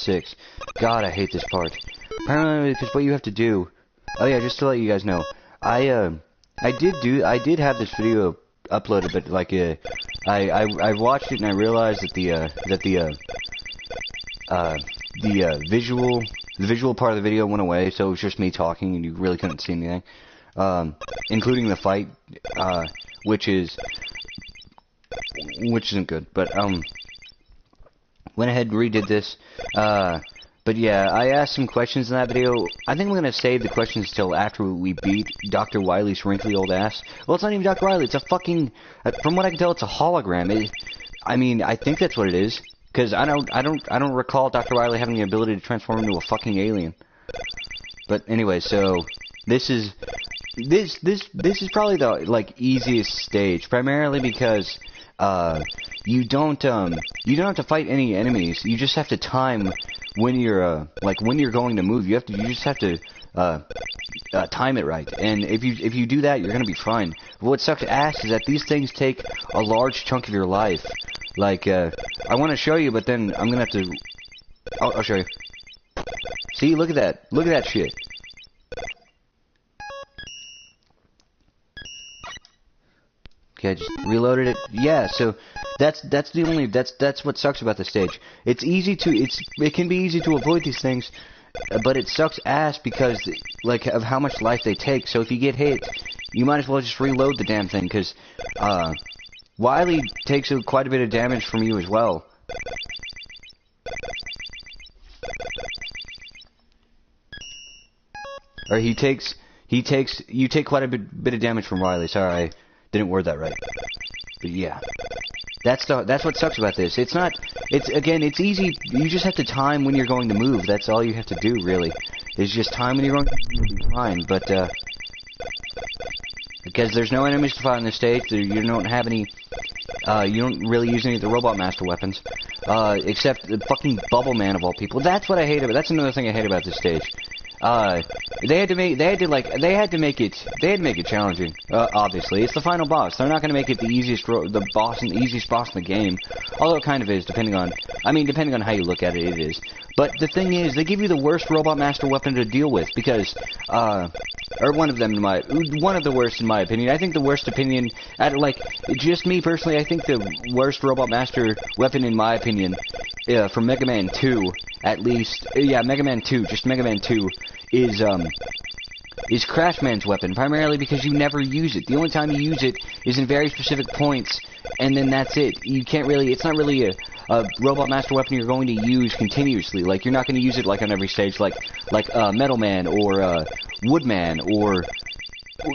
6. God, I hate this part. Apparently, because what you have to do... Oh yeah, just to let you guys know, I did have this video uploaded, but like I watched it and I realized that the visual part of the video went away, so it was just me talking and you really couldn't see anything, including the fight, which isn't good. But went ahead and redid this. But yeah, I asked some questions in that video. I think we're gonna save the questions till after we beat Dr. Wily's wrinkly old ass. Well, it's not even Dr. Wily. It's a fucking. From what I can tell, it's a hologram. I mean, I think that's what it is. Because I don't recall Dr. Wily having the ability to transform into a fucking alien. But anyway, so this is probably the like easiest stage, primarily because you don't have to fight any enemies. You just have to time when you're when you're going to move. You just have to time it right, and if you do that, you're gonna be fine. But what sucks ass is that these things take a large chunk of your life. Like I want to show you, but then I'm gonna have to. I'll show you. See, look at that shit. Okay, I just reloaded it. Yeah, so that's what sucks about this stage. It can be easy to avoid these things, but it sucks ass because like of how much life they take. So if you get hit, you might as well just reload the damn thing, because Wily takes quite a bit of damage from you as well. Or you take quite a bit of damage from Wily. Sorry, I didn't word that right. But yeah, that's what sucks about this. It's easy. You just have to time when you're going to move. That's all you have to do, really. Is just time when you're going to move. You'll be fine. But because there's no enemies to fight on this stage, you don't have any. You don't really use any of the Robot Master weapons, except the fucking Bubble Man of all people. That's what I hate about. That's another thing I hate about this stage. They had to make it challenging. Obviously, it's the final boss. They're not gonna make it the easiest boss in the game. Although it kind of is, depending on how you look at it, it is. But the thing is, they give you the worst Robot Master weapon to deal with because, or one of the worst in my opinion. I think the worst opinion, just me personally, I think the worst Robot Master weapon in my opinion, from MegaMan 2, at least, yeah, MegaMan 2, just MegaMan 2, is Crashman's weapon, primarily because you never use it. The only time you use it is in very specific points, and then that's it. You can't really, it's not really a Robot Master weapon you're going to use continuously. Like, you're not going to use it, like, on every stage, like Metal Man, or, Woodman, or...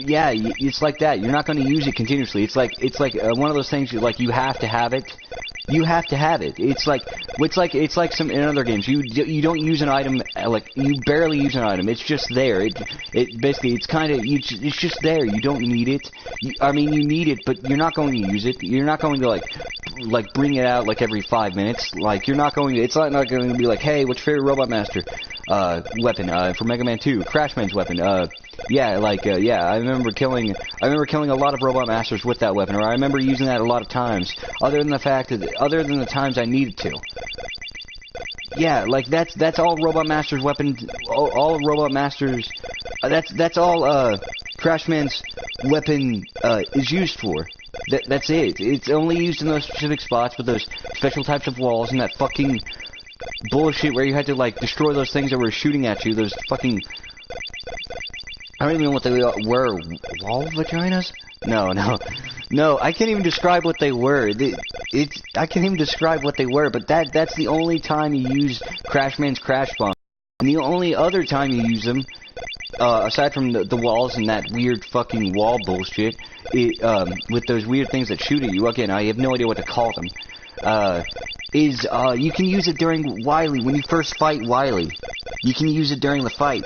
Yeah, it's like that. You're not going to use it continuously. It's like one of those things you have to have it. You have to have it. It's like some in other games. You don't use an item, you barely use an item. It's just there. It basically it's just there. You don't need it. I mean you need it, but you're not going to use it. You're not going to like bring it out like every 5 minutes. Like you're not going to. It's not going to be like, hey, what's your favorite Robot Master weapon for Mega Man 2? Crashman's weapon. Yeah, I remember killing a lot of Robot Masters with that weapon, or I remember using that a lot of times, other than the times I needed to. Yeah, like that's all Robot Master's weapons, all Robot Masters, that's all Crashman's weapon is used for. That's it. It's only used in those specific spots with those special types of walls and that fucking bullshit where you had to like destroy those things that were shooting at you, those fucking... I don't even know what they were. Wall vaginas? No, I can't even describe what they were. I can't even describe what they were, but that's the only time you use Crashman's Crash Bomb. And the only other time you use them, aside from the walls and that weird fucking wall bullshit, with those weird things that shoot at you, again, I have no idea what to call them, you can use it during Wily, when you first fight Wily. You can use it during the fight.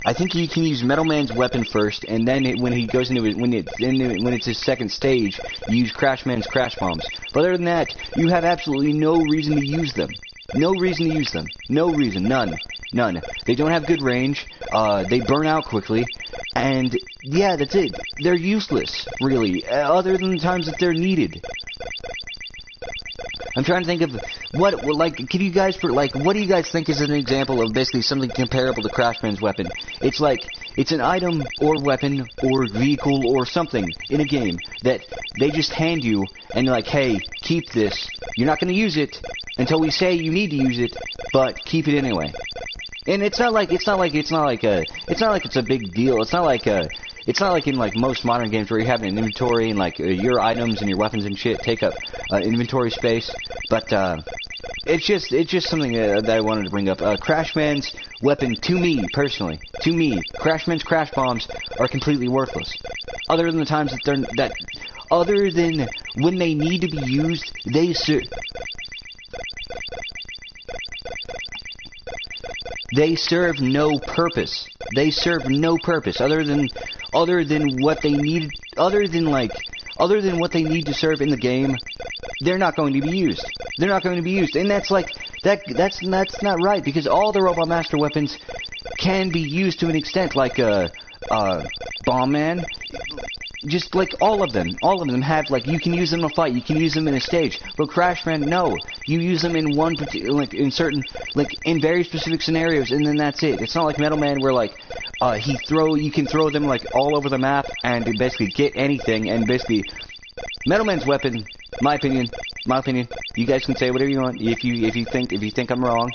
I think you can use Metal Man's weapon first, and then when he goes into it, when it's his second stage, you use Crashman's Crash Bombs. But other than that, you have absolutely no reason to use them. No reason to use them. No reason. None. They don't have good range. They burn out quickly. And, yeah, that's it. They're useless, really, other than the times that they're needed. I'm trying to think of like, can you guys, what do you guys think is an example of basically something comparable to Crashman's weapon? It's like, it's an item or weapon or vehicle or something in a game that they just hand you and you're like, hey, keep this. You're not going to use it until we say you need to use it, but keep it anyway. And it's not like it's a big deal. It's not like in like most modern games where you have an inventory and like your items and your weapons and shit take up inventory space. But it's just something that I wanted to bring up. Crashman's weapon, to me personally, Crashman's crash bombs are completely worthless. Other than the times other than when they need to be used, they serve no purpose. They serve no purpose other than what they need. Other than what they need to serve in the game, they're not going to be used. They're not going to be used, and that's not right, because all the Robot Master weapons can be used to an extent, like Bomb Man. Just like all of them have, like, you can use them in a fight, you can use them in a stage. But Crashman, no, you use them in one in very specific scenarios, and then that's it. It's not like Metal Man where like you can throw them like all over the map and basically get anything. And basically, Metal Man's weapon, my opinion. You guys can say whatever you want. If you think I'm wrong,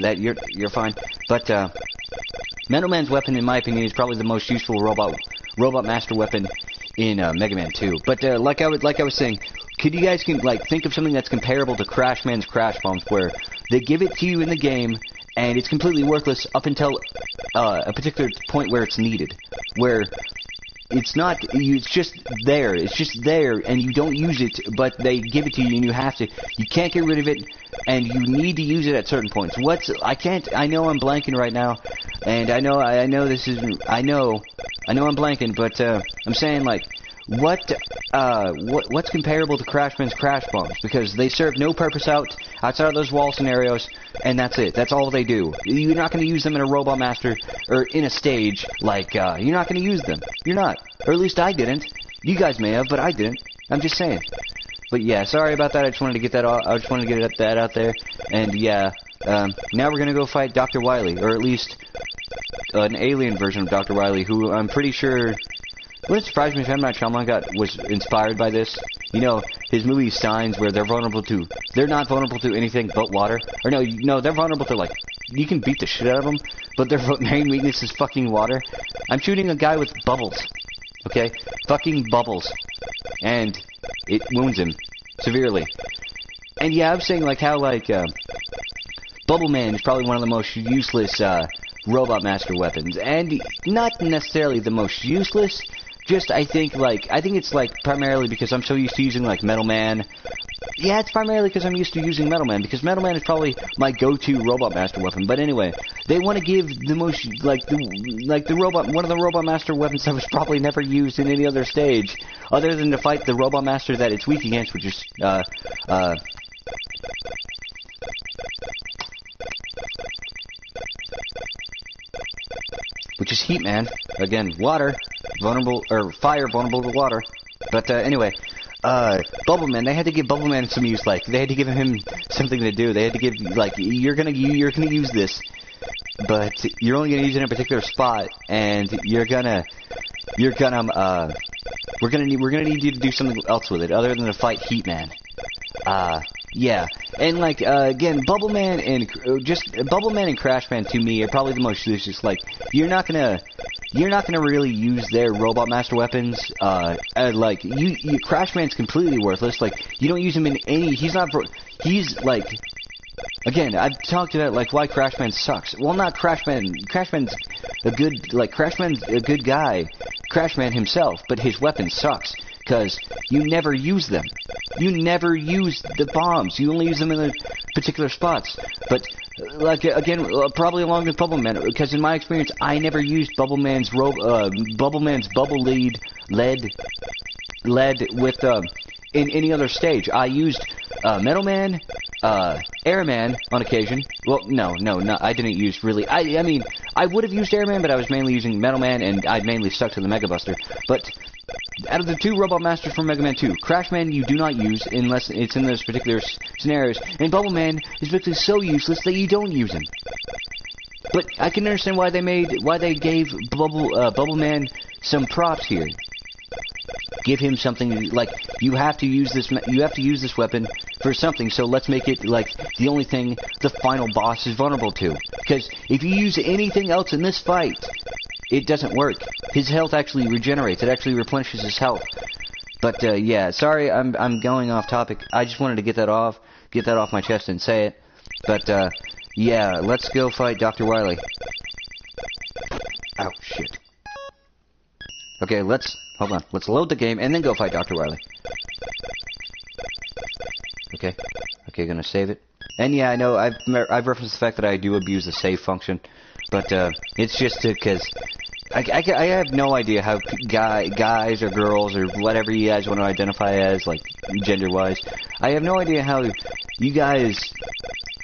that you're fine. But Metal Man's weapon, in my opinion, is probably the most useful Robot Master weapon in Mega Man 2. But like I was saying, could you guys think of something that's comparable to Crashman's crash bombs, where they give it to you in the game and it's completely worthless up until a particular point where it's needed, where it's just there, and you don't use it, but they give it to you and you can't get rid of it, and you need to use it at certain points. I know I'm blanking right now, and I know I'm blanking, but I'm saying, like, what's comparable to Crashman's crash bombs? Because they serve no purpose outside of those wall scenarios, and that's it. That's all they do. You're not going to use them in a Robot Master or in a stage. Like, you're not going to use them. You're not. Or at least I didn't. You guys may have, but I didn't. I'm just saying. But yeah, sorry about that. I just wanted to get that out there. And yeah, now we're going to go fight Dr. Wily, or at least an alien version of Dr. Wily, who I'm pretty sure... Wouldn't surprise me if M. Night Shyamalan was inspired by this. You know, his movie Signs, where they're not vulnerable to anything but water. Or no, they're vulnerable to, like, you can beat the shit out of them, but their main weakness is fucking water. I'm shooting a guy with bubbles, okay? Fucking bubbles. And it wounds him severely. And yeah, I'm saying, like, how, like, Bubble Man is probably one of the most useless, Robot Master weapons. And not necessarily the most useless, just, I think it's, like, primarily because I'm so used to using, like, Metal Man. Yeah, it's primarily because I'm used to using Metal Man, because Metal Man is probably my go-to Robot Master weapon. But anyway, they want to give the most, one of the Robot Master weapons that was probably never used in any other stage, other than to fight the Robot Master that it's weak against, which is, Heat Man. Again, water, vulnerable, or fire vulnerable to water. But anyway, Bubble Man, they had to give Bubble Man some use. Like, they had to give him something to do. They had to give, like, you're gonna use this, but you're only gonna use it in a particular spot, and we're gonna need you to do something else with it, other than to fight Heat Man. Yeah, and like, again, Bubble Man and Crash Man, to me, are probably the most useless. Like, you're not gonna really use their Robot Master weapons. Crash Man's completely worthless. Like, you don't use him in any. He's like. Again, I've talked about, like, why Crash Man sucks. Well, not Crash Man. Crash Man's a good guy. Crash Man himself, but his weapon sucks. Because you never use them. You never use the bombs. You only use them in the particular spots. But, like, again, probably along with Bubble Man, because in my experience, I never used Bubble Man's bubble lead with, in any other stage. I used, Metal Man, Airman on occasion. Well, no, I didn't use really. I mean, I would have used Airman, but I was mainly using Metal Man, and I'd mainly stuck to the Mega Buster. But out of the 2 Robot Masters from Mega Man 2, Crash Man you do not use unless it's in those particular scenarios, and Bubble Man is basically so useless that you don't use him. But I can understand why they gave Bubble Man some props here. Give him something like you have to use this weapon for something. So let's make it like the only thing the final boss is vulnerable to. Because if you use anything else in this fight, it doesn't work. His health actually regenerates. It actually replenishes his health. But yeah, sorry, I'm going off topic. I just wanted to get that off my chest and say it. But yeah, let's go fight Dr. Wily. Oh shit. Okay, hold on. Let's load the game and then go fight Dr. Wily. Okay, gonna save it. And yeah, I know I've referenced the fact that I do abuse the save function, but it's just because I have no idea how guys or girls or whatever you guys want to identify as, like gender-wise. I have no idea how you guys,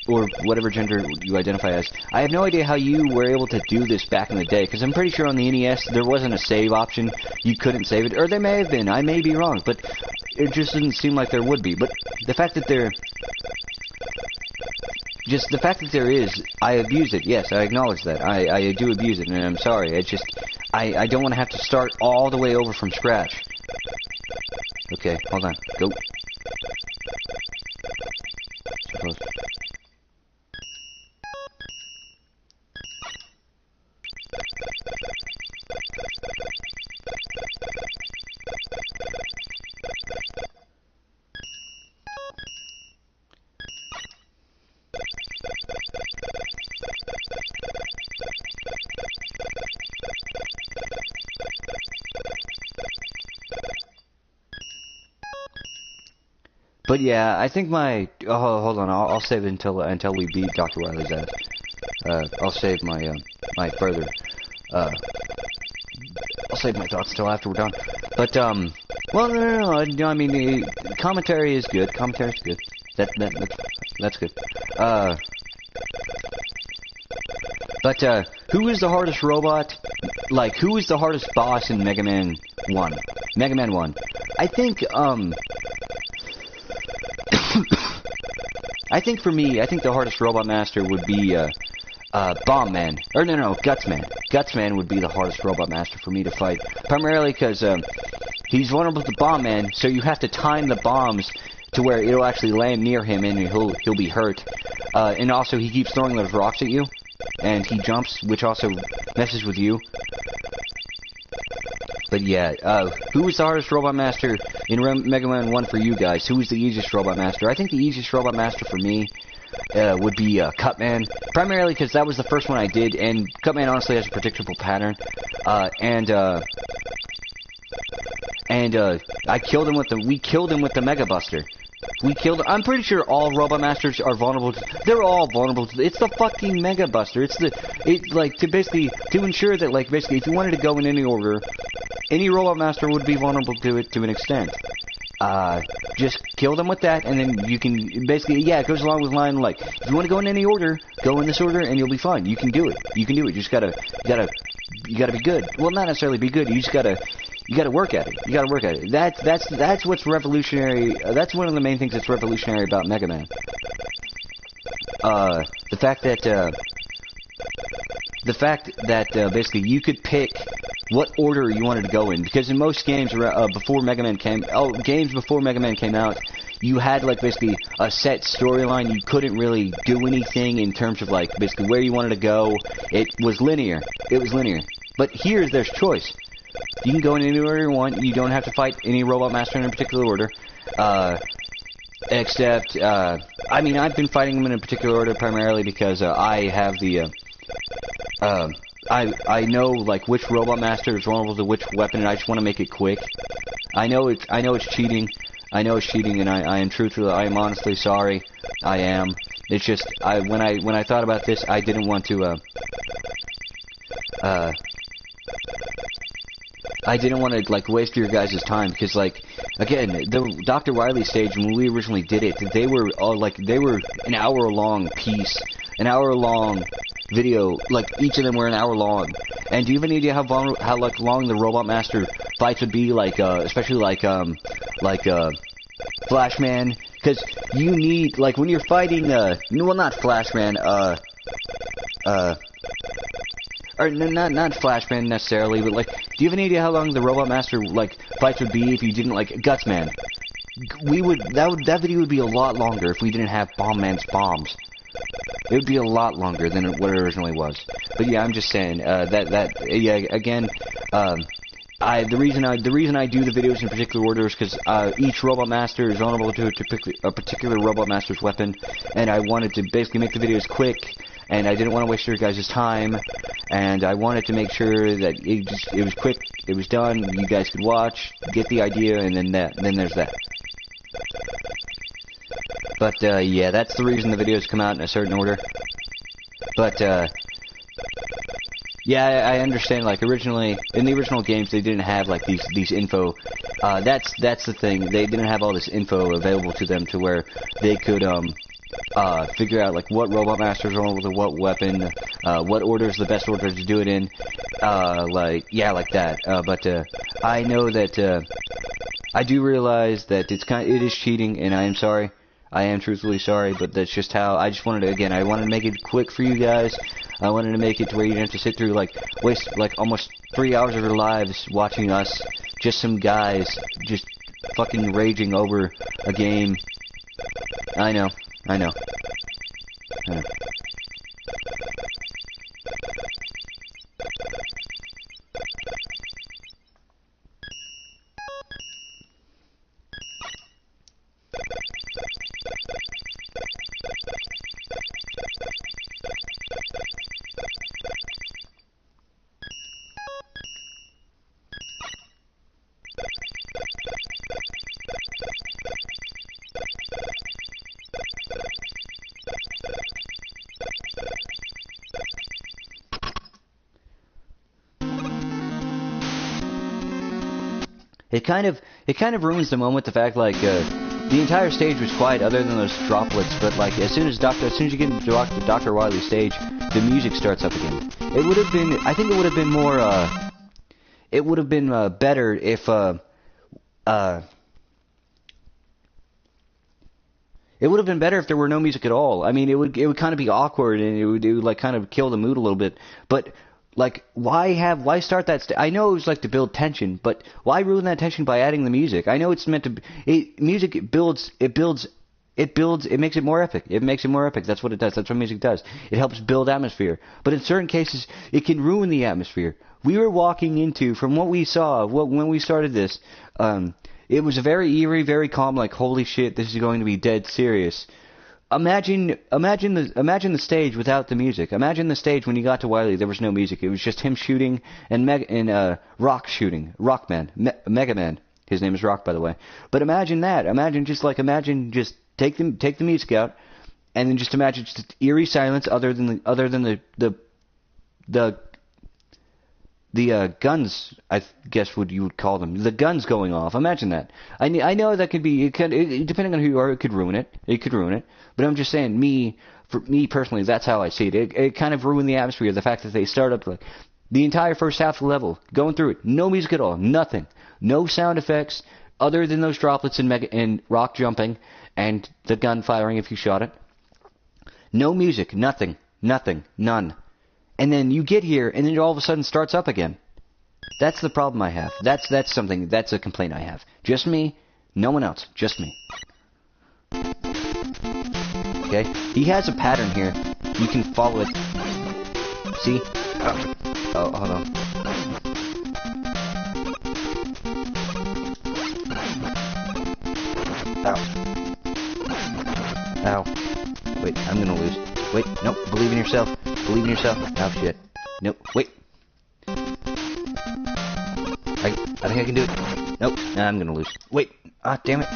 or whatever gender you identify as, I have no idea how you were able to do this back in the day, because I'm pretty sure on the NES there wasn't a save option. You couldn't save it, or there may have been. I may be wrong, but it just didn't seem like there would be. But the fact that there is, I abuse it. Yes, I acknowledge that. I do abuse it, and I'm sorry. It's just, I don't want to have to start all the way over from scratch. Okay, hold on. Go. So close. But yeah, I think hold on, I'll save it until we beat Dr. Wily's ass. I'll save my I'll save my thoughts until after we're done. But well, no, I mean, commentary is good. Commentary's good. That's good. But who is the hardest robot? Like, who is the hardest boss in Mega Man 1? Mega Man 1. I think I think for me, the hardest Robot Master would be Bomb Man. Or no, Guts Man. Guts Man would be the hardest Robot Master for me to fight. Primarily because he's vulnerable to Bomb Man, so you have to time the bombs to where it'll actually land near him and he'll be hurt. And also he keeps throwing those rocks at you, and he jumps, which also messes with you. But yeah, who was the hardest Robot Master in Mega Man 1 for you guys? Who was the easiest Robot Master? I think the easiest Robot Master for me would be Cutman. Primarily because that was the first one I did, and Cutman honestly has a predictable pattern. We killed him with the Mega Buster. I'm pretty sure all Robot Masters are vulnerable to, they're all vulnerable to, it's the fucking Mega Buster. To ensure that, like, basically, if you wanted to go in any order, any Robot Master would be vulnerable to it to an extent. Just kill them with that, and then you can, basically, yeah, it goes along with line, like, if you want to go in any order, go in this order, and you'll be fine. You can do it. You just gotta be good. Well, not necessarily be good, you gotta work at it. That's what's revolutionary. That's one of the main things that's revolutionary about Mega Man. The fact that basically you could pick what order you wanted to go in, because in most games before Mega Man came out, you had, like, basically a set storyline. You couldn't really do anything in terms of, like, basically where you wanted to go. It was linear. But here there's choice. You can go in any order you want. You don't have to fight any Robot Master in a particular order. Except, I mean, I've been fighting them in a particular order primarily because I have the, I know, like, which Robot Master is vulnerable to which weapon, and I just want to make it quick. I know it's cheating. I am honestly sorry. I am. It's just, when I thought about this, I didn't want to, like, waste your guys' time, because, like, again, the Dr. Wily stage, when we originally did it, they were an hour-long piece, an hour-long video, like, each of them were an hour long, And do you have any idea how like long the Robot Master fights would be? Like especially like Flashman, because you need, like, when you're fighting well, not Flashman, or not Flashman necessarily, but like, do you have any idea how long the Robot Master like fights would be if you didn't like Gutsman? That video would be a lot longer if we didn't have Bomb Man's bombs. It would be a lot longer than what it originally was. But yeah, I'm just saying yeah, again, the reason I do the videos in particular order is because each Robot Master is vulnerable to a particular Robot Master's weapon, and I wanted to basically make the videos quick, and I didn't want to waste your guys' time, and I wanted to make sure that it was quick, it was done, you guys could watch, get the idea, and then there's that. But yeah, that's the reason the videos come out in a certain order. But yeah, I understand, like, originally, in the original games, they didn't have, like, these info, that's the thing, they didn't have all this info available to them to where they could, figure out, like, what Robot Masters are with what weapon, what order is the best order to do it in, like, yeah, like that, but, I know that, I do realize that it is cheating, and I am sorry. I am truthfully sorry, but that's just how, I just wanted to, again, I wanted to make it quick for you guys. I wanted to make it to where you didn't have to sit through, like, waste, like, almost 3 hours of your lives watching us, just some guys, just fucking raging over a game. I know. It kind of ruins the moment, the fact, like, the entire stage was quiet other than those droplets, but, like, as soon as you get into Dr. Wily's stage, the music starts up again. It would have been, I think it would have been more, it would have been, better if, it would have been better if there were no music at all. I mean, it would kind of be awkward, and it would like, kind of kill the mood a little bit, but, like, why start that I know it was, like, to build tension, but why ruin that tension by adding the music? I know it's meant to music it makes it more epic. It makes it more epic. That's what it does. That's what music does. It helps build atmosphere. But in certain cases, it can ruin the atmosphere. We were walking into, from what we saw, when we started this, it was a very eerie, very calm, like, holy shit, this is going to be dead serious. Imagine the stage without the music. Imagine the stage when you got to Wily, there was no music. It was just him shooting and Rock shooting. Rockman. MegaMan. His name is Rock, by the way. But imagine that. Imagine just take the music out, and then just imagine just eerie silence other than the guns, I guess you would call them. The guns going off. Imagine that. I know that could be, depending on who you are, it could ruin it. But I'm just saying, for me personally, that's how I see it. It kind of ruined the atmosphere. The fact that they start up, like, the entire first half of the level, going through it, no music at all, nothing. No sound effects, other than those droplets and Rock jumping, and the gun firing if you shot it. No music, nothing, none. And then you get here, and then it all of a sudden starts up again. That's the problem I have. That's a complaint I have. Just me, no one else, just me. Okay? He has a pattern here. You can follow it. See? Oh, hold on. Ow. Wait, I'm gonna lose. Wait, nope, believe in yourself. Believe in yourself. Oh, shit. Nope, wait. I think I can do it. Nope, nah, I'm gonna lose. Wait, damn it.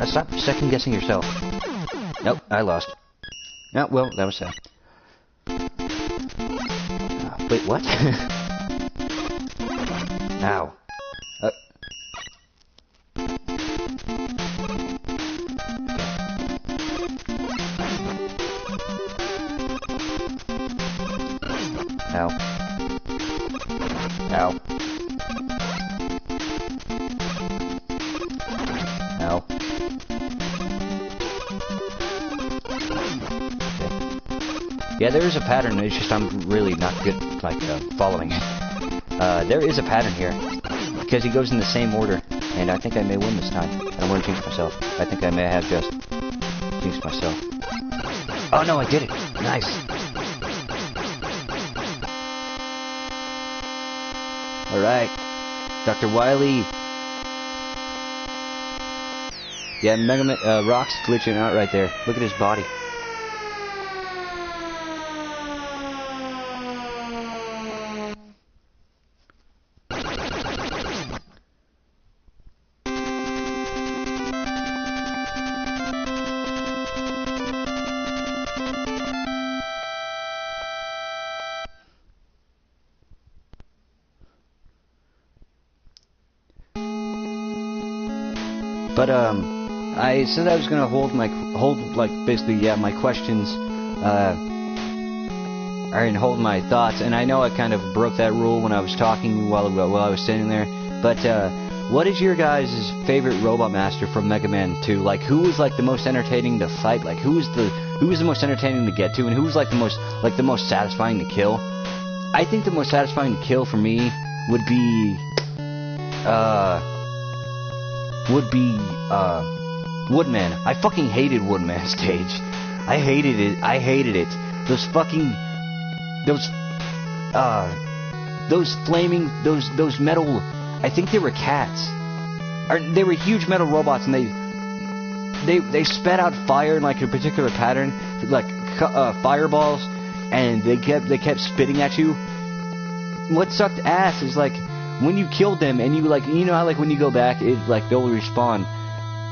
Stop second guessing yourself. Nope, I lost. Oh, well, that was sad. Wait, what? Ow. Ow. Ow. Ow. Okay. Yeah, there is a pattern, it's just I'm really not good, like, following it. There is a pattern here, because he goes in the same order, and I think I may win this time. I'm going to jinx myself. I think I may have just jinxed myself. Oh no, I did it! Nice! Alright, Dr. Wily. Yeah, MegaMan, Rock's glitching out right there. Look at his body. But I said I was gonna hold basically my questions, and hold my thoughts. And I know I kind of broke that rule when I was talking while I was sitting there. But what is your guys' favorite Robot Master from Mega Man 2? Like, who was like the most entertaining to fight? Like, who was the most entertaining to get to, and who was like the most satisfying to kill? I think the most satisfying to kill for me would be Woodman. I fucking hated Woodman stage. I hated it. Those metal, I think they were cats. Or they were huge metal robots, and they spat out fire in like a particular pattern, like fireballs, and they kept spitting at you. What sucked ass is like when you killed them and you know how like when you go back they'll respawn.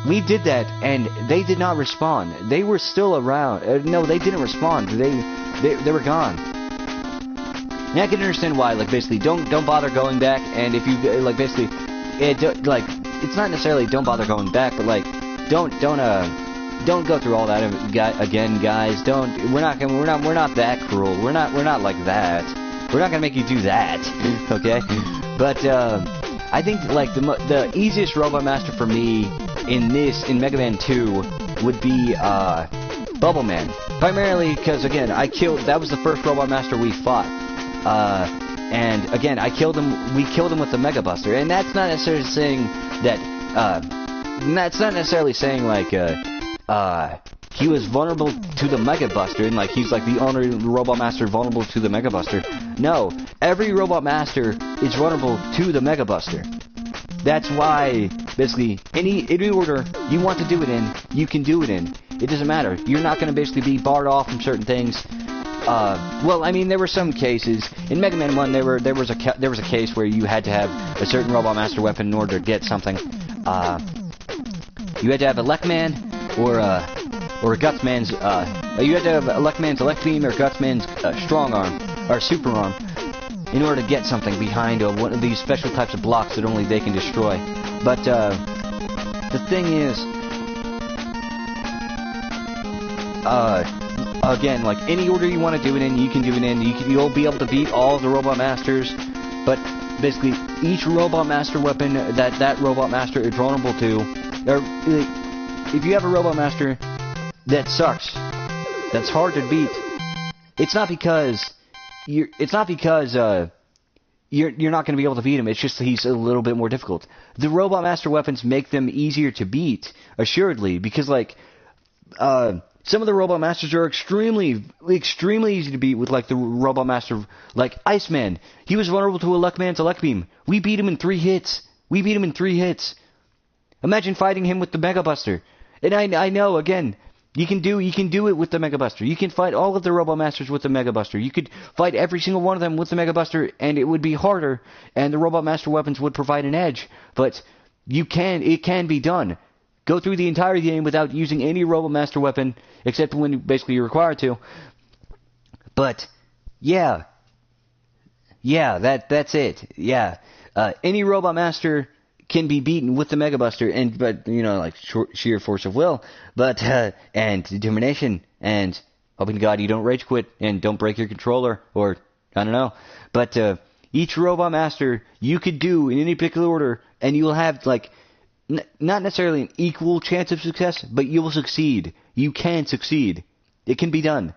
We did that and they did not respawn. They were still around. No, they didn't respawn. They were gone. Now I can understand why. Like basically, don't bother going back. And if you like basically, it's not necessarily don't bother going back, but like don't go through all that again, guys. We're not that cruel. We're not like that. We're not gonna make you do that, okay? But I think like the easiest Robot Master for me in Mega Man 2 would be Bubble Man. Primarily because again that was the first Robot Master we fought, and again we killed him with the Mega Buster, and that's not necessarily saying that he was vulnerable to the Mega Buster, and like he's like the only Robot Master vulnerable to the Mega Buster. No, every Robot Master is vulnerable to the Mega Buster. That's why, basically, any order you want to do it in, you can do it in. It doesn't matter. You're not going to basically be barred off from certain things. Well, I mean, there were some cases in Mega Man 1. There was a case where you had to have a certain Robot Master weapon in order to get something. You had to have a Lek-Man or Gutsman's, you had to have Lek-Man's Elect Beam or Gutsman's Strong Arm, or Super Arm, in order to get something behind one of these special types of blocks that only they can destroy. But, the thing is, again, like, any order you want to do it in, you can do it in. You'll be able to beat all the Robot Masters, but basically, each Robot Master weapon that Robot Master is vulnerable to, or, if you have a Robot Master that sucks, that's hard to beat, it's not because you're not going to be able to beat him. It's just that he's a little bit more difficult. The Robot Master weapons make them easier to beat, assuredly, because like some of the Robot Masters are extremely easy to beat with like the Robot Master, like Iceman. He was vulnerable to Lek-Man's Elect Beam. We beat him in 3 hits. Imagine fighting him with the Mega Buster. And I know, again, you can do it with the Mega Buster. You can fight all of the Robot Masters with the Mega Buster. You could fight every single one of them with the Mega Buster, and it would be harder, and the Robot Master weapons would provide an edge. But it can be done. Go through the entire game without using any Robot Master weapon, except when basically you're required to. But yeah, that's it. Yeah, any Robot Master can be beaten with the Mega Buster, but you know, like sheer force of will, but and determination, and hoping to God you don't rage quit and don't break your controller, or I don't know, but each Robot Master you could do in any particular order, and you'll have, like, not necessarily an equal chance of success, but you will succeed. You can succeed. It can be done.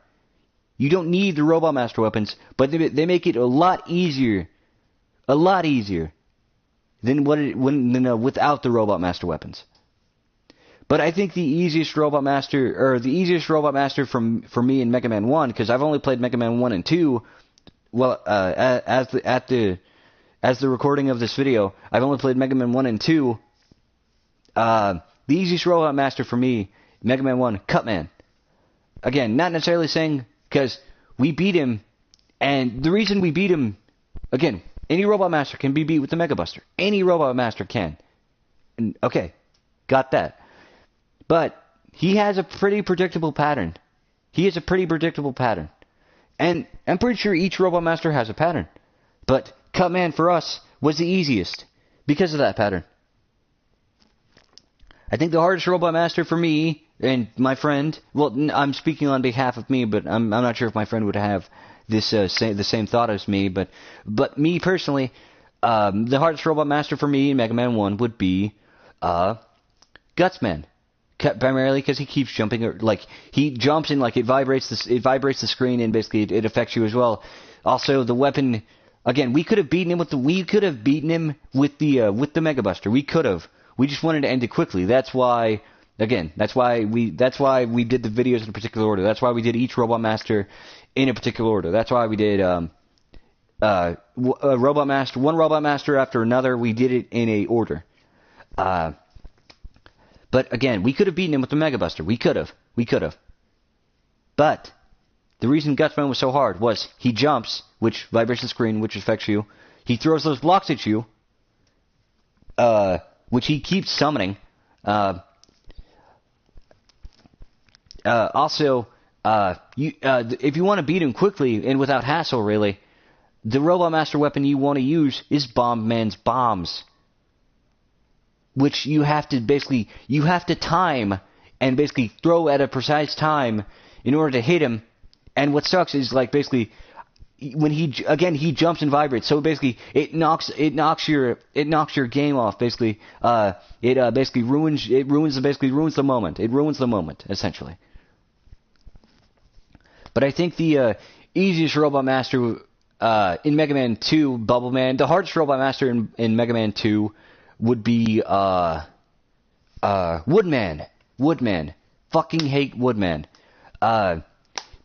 You don't need the Robot Master weapons, but they make it a lot easier than without the Robot Master weapons. But I think the easiest Robot Master for me in Mega Man 1, because I've only played Mega Man 1 and 2. Well, as the recording of this video, I've only played Mega Man 1 and 2. The easiest Robot Master for me, Mega Man 1, Cutman. Again, not necessarily saying because we beat him, and the reason we beat him, again, any Robot Master can be beat with the Mega Buster. Any Robot Master can. And, okay, got that. But he has a pretty predictable pattern. And I'm pretty sure each Robot Master has a pattern. But Cutman for us was the easiest because of that pattern. I think the hardest Robot Master for me and my friend, well, I'm speaking on behalf of me, but I'm not sure if my friend would have this the same thought as me. But me personally, the hardest Robot Master for me in Mega Man 1 would be Gutsman. Primarily because he keeps jumping, like he jumps and like it vibrates the screen, and basically it affects you as well. Also, the weapon, again, we could have beaten him with the Mega Buster. We could have. We just wanted to end it quickly. That's why we did the videos in a particular order. That's why we did each Robot Master in a particular order. That's why we did one Robot Master after another. We did it in a order. But again, we could have beaten him with the Mega Buster. We could have. But the reason Gutsman was so hard was he jumps, which vibrates the screen, which affects you. He throws those blocks at you, which he keeps summoning. Also, if you want to beat him quickly and without hassle, really, the Robot Master weapon you want to use is Bomb Man's bombs, which you have to time and basically throw at a precise time in order to hit him. And what sucks is like basically when he jumps and vibrates, so basically it knocks your game off. Basically, it ruins the moment. It ruins the moment essentially. But I think the easiest Robot Master in Mega Man 2, Bubble Man, the hardest Robot Master in Mega Man 2 would be Woodman. Fucking hate Woodman.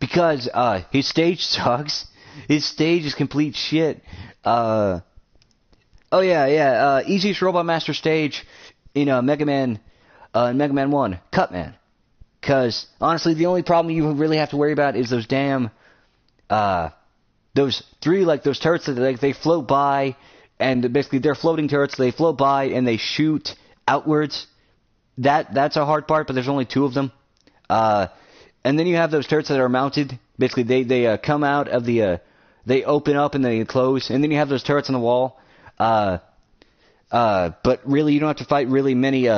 Because his stage sucks. His stage is complete shit. Easiest Robot Master stage in Mega Man 1, Cutman. Because honestly, the only problem you really have to worry about is those damn those turrets that they float by. And basically, they're floating turrets. They float by and they shoot outwards. That's a hard part, but there's only 2 of them. And then you have those turrets that are mounted. Basically, they come out of the they open up and they close. And then you have those turrets on the wall. But really, you don't have to fight really many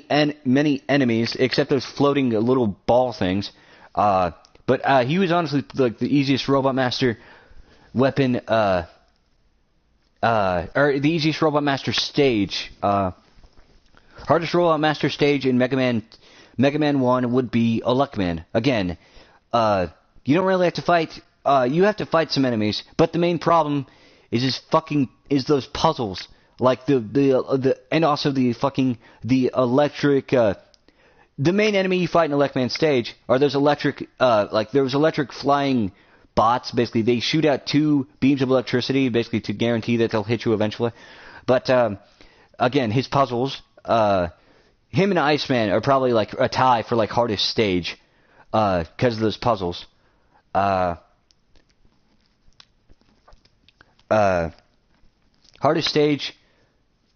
enemies except those floating little ball things. But he was honestly like the easiest Robot Master weapon. Or the easiest Robot Master stage. Hardest Robot Master stage in Mega Man 1 would be Electman. Again, you don't really have to fight. You have to fight some enemies, but the main problem is those puzzles, like and also the electric. The main enemy you fight in Electman stage are those electric flying bots. Basically, they shoot out 2 beams of electricity, basically to guarantee that they'll hit you eventually. But again, his puzzles, him and Iceman are probably like a tie for like hardest stage, because of those puzzles. Hardest stage,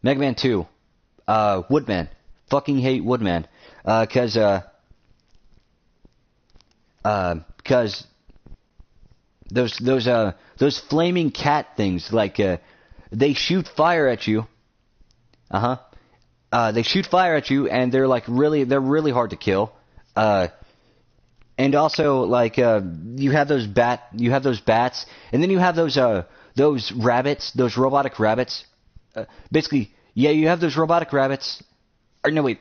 Mega Man 2, Woodman. Fucking hate Woodman, because those flaming cat things, like they shoot fire at you. They shoot fire at you, and they're really hard to kill. And also, like you have those bats, and then you have those those rabbits, those robotic rabbits. Basically, yeah, you have those robotic rabbits. Or no, wait.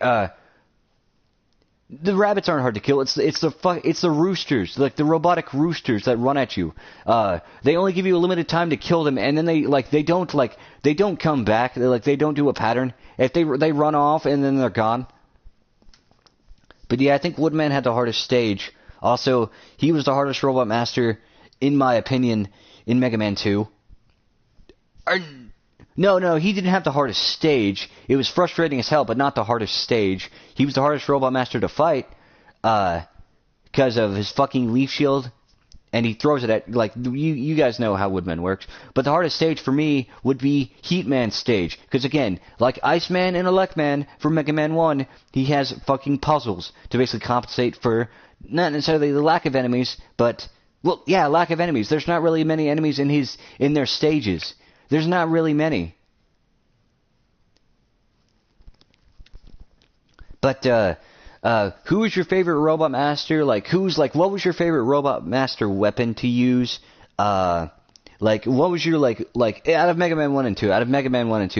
The rabbits aren't hard to kill. It's the roosters, like the robotic roosters that run at you. They only give you a limited time to kill them, and then they don't come back. They don't do a pattern. If they run off and then they're gone. But yeah, I think Woodman had the hardest stage. Also, he was the hardest robot master, in my opinion, in Mega Man 2. No, he didn't have the hardest stage. It was frustrating as hell, but not the hardest stage. He was the hardest robot master to fight, because of his fucking leaf shield, and he throws it at, like, you guys know how Woodman works. But the hardest stage for me would be Heatman's stage, because again, like Iceman and Electman from Mega Man 1, he has fucking puzzles to basically compensate for, not necessarily the lack of enemies, but, well, yeah, lack of enemies. There's not really many enemies in their stages. There's not really many. But, who was your favorite robot master? Like, what was your favorite robot master weapon to use? Like, what was your, like, out of Mega Man 1 and 2,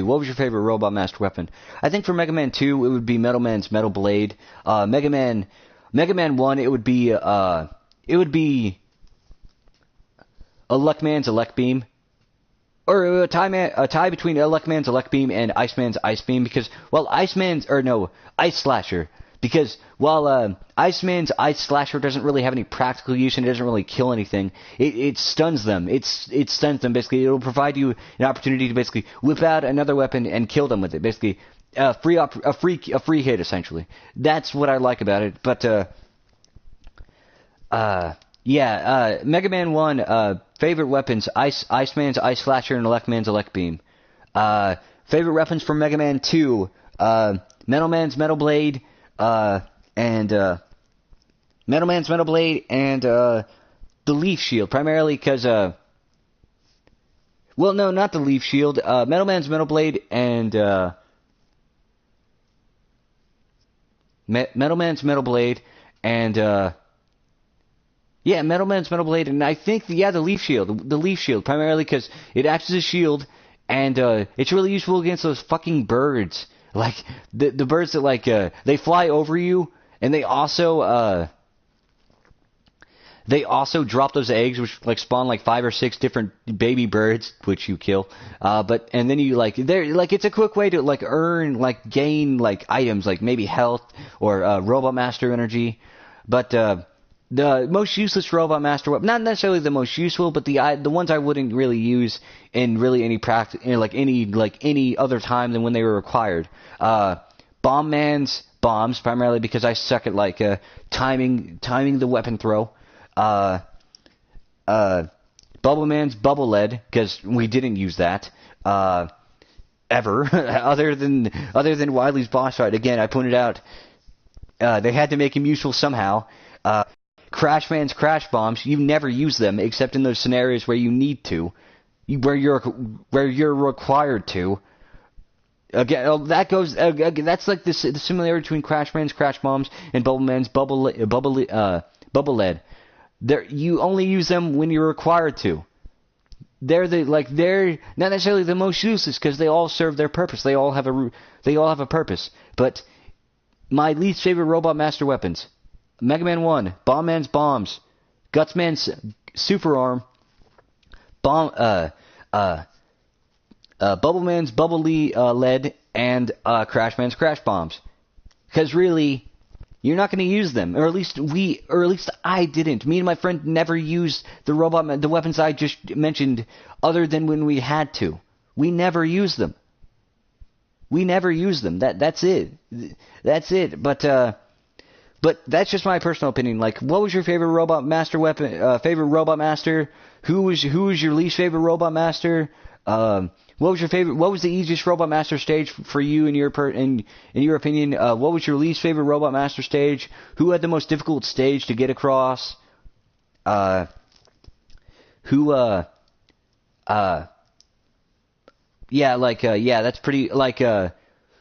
what was your favorite robot master weapon? I think for Mega Man 2, it would be Metal Man's Metal Blade. Mega Man 1, it would be Electman's Elect Beam. Or a tie between Electman's Elect Beam and Iceman's Ice Beam, because, well, Ice Slasher. Because while Iceman's Ice Slasher doesn't really have any practical use and it doesn't really kill anything, it stuns them. It stuns them, basically. It'll provide you an opportunity to basically whip out another weapon and kill them with it. Basically, a free hit, essentially. That's what I like about it. But, yeah, Mega Man 1, favorite weapons, Iceman's Ice Slasher and Electman's Elect Beam. Favorite weapons from Mega Man 2, Metal Man's Metal Blade, and the Leaf Shield, primarily because, well, no, not the Leaf Shield, Metal Man's Metal Blade and, Metal Man's Metal Blade and, yeah, Metal Man's Metal Blade, and I think, the Leaf Shield. The Leaf Shield, primarily because it acts as a shield, and it's really useful against those fucking birds. Like, the birds that, like, they fly over you, and they also drop those eggs, which, like, spawn, like, 5 or 6 different baby birds, which you kill. And then you, like, it's a quick way to, like, gain, like, items, like, maybe health, or, Robot Master energy. But, the most useless Robot Master weapon, not necessarily the most useful, but the ones I wouldn't really use in really any any other time than when they were required. Bomb Man's bombs, primarily because I suck at, like, timing the weapon throw. Bubble Man's Bubble Lead, because we didn't use that, ever, other than Wily's boss fight. Again, I pointed out, they had to make him useful somehow. Crash Man's Crash Bombs, you never use them except in those scenarios where you need to, where you're required to. Again, that's like the similarity between Crash Man's Crash Bombs and Bubble Man's Bubble Lead. You only use them when you're required to. They're not necessarily the most useless because they all serve their purpose. They all have a purpose. But my least favorite Robot Master weapons: Mega Man 1, Bomb Man's Bombs, Guts Man's Super Arm, Bubble Man's Bubble Lead, and Crash Man's Crash Bombs. Because really, you're not going to use them, or at least I didn't. Me and my friend never used the weapons I just mentioned, other than when we had to. We never used them. That's it. But that's just my personal opinion. Like, what was your favorite Robot Master weapon? Favorite Robot Master? Who was your least favorite Robot Master? What was your favorite? What was the easiest Robot Master stage for you in your opinion? What was your least favorite Robot Master stage? Who had the most difficult stage to get across? Yeah, that's pretty,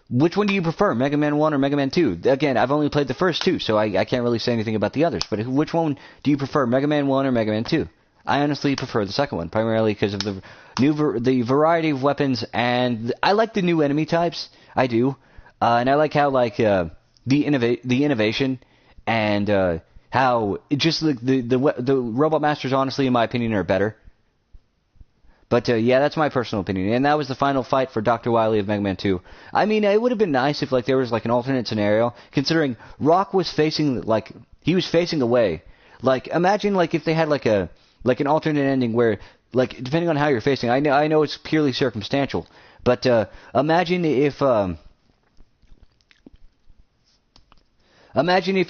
which one do you prefer, Mega Man 1 or Mega Man 2? Again, I've only played the first two, so I can't really say anything about the others, but which one do you prefer, Mega Man 1 or Mega Man 2? I honestly prefer the second one, primarily because of the variety of weapons, and I like the new enemy types. I do, and I like how the innovation and how it just the Robot Masters, honestly, in my opinion, are better. But yeah, that's my personal opinion, and that was the final fight for Dr. Wily of Mega Man 2. I mean, it would have been nice if there was an alternate scenario, considering Rock was facing he was facing away. Imagine if they had an alternate ending where depending on how you're facing. I know it's purely circumstantial, but imagine if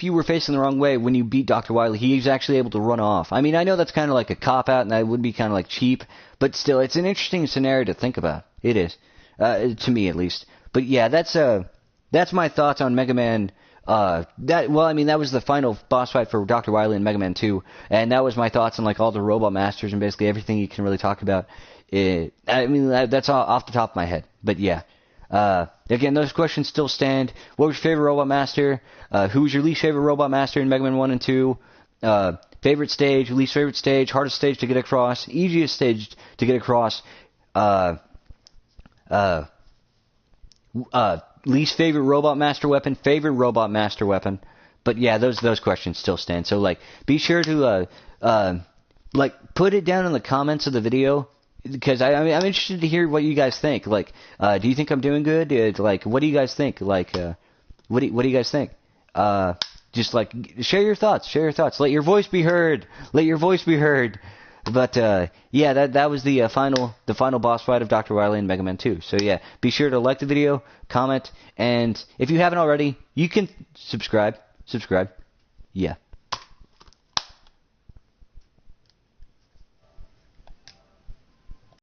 you were facing the wrong way when you beat Dr. Wily. He was actually able to run off. I mean, I know that's kind of like a cop-out, and that would be kind of cheap, but still, it's an interesting scenario to think about. It is, to me at least. But yeah, that's my thoughts on Mega Man. That was the final boss fight for Dr. Wily in Mega Man 2, and that was my thoughts on all the Robot Masters and basically everything you can really talk about. That's all off the top of my head. But yeah. Again, those questions still stand. What was your favorite Robot Master? Who was your least favorite Robot Master in Mega Man 1 and 2? Favorite stage, least favorite stage, hardest stage to get across, easiest stage to get across, least favorite Robot Master weapon, favorite Robot Master weapon. But yeah, those questions still stand. So be sure to put it down in the comments of the video. Because I'm interested to hear what you guys think. Do you think I'm doing good? What do you guys think? What do you guys think? Just share your thoughts. Share your thoughts. Let your voice be heard. Let your voice be heard. But yeah, that was the final boss fight of Dr. Wily in Mega Man 2. So yeah, be sure to like the video, comment, and if you haven't already, you can subscribe. Yeah.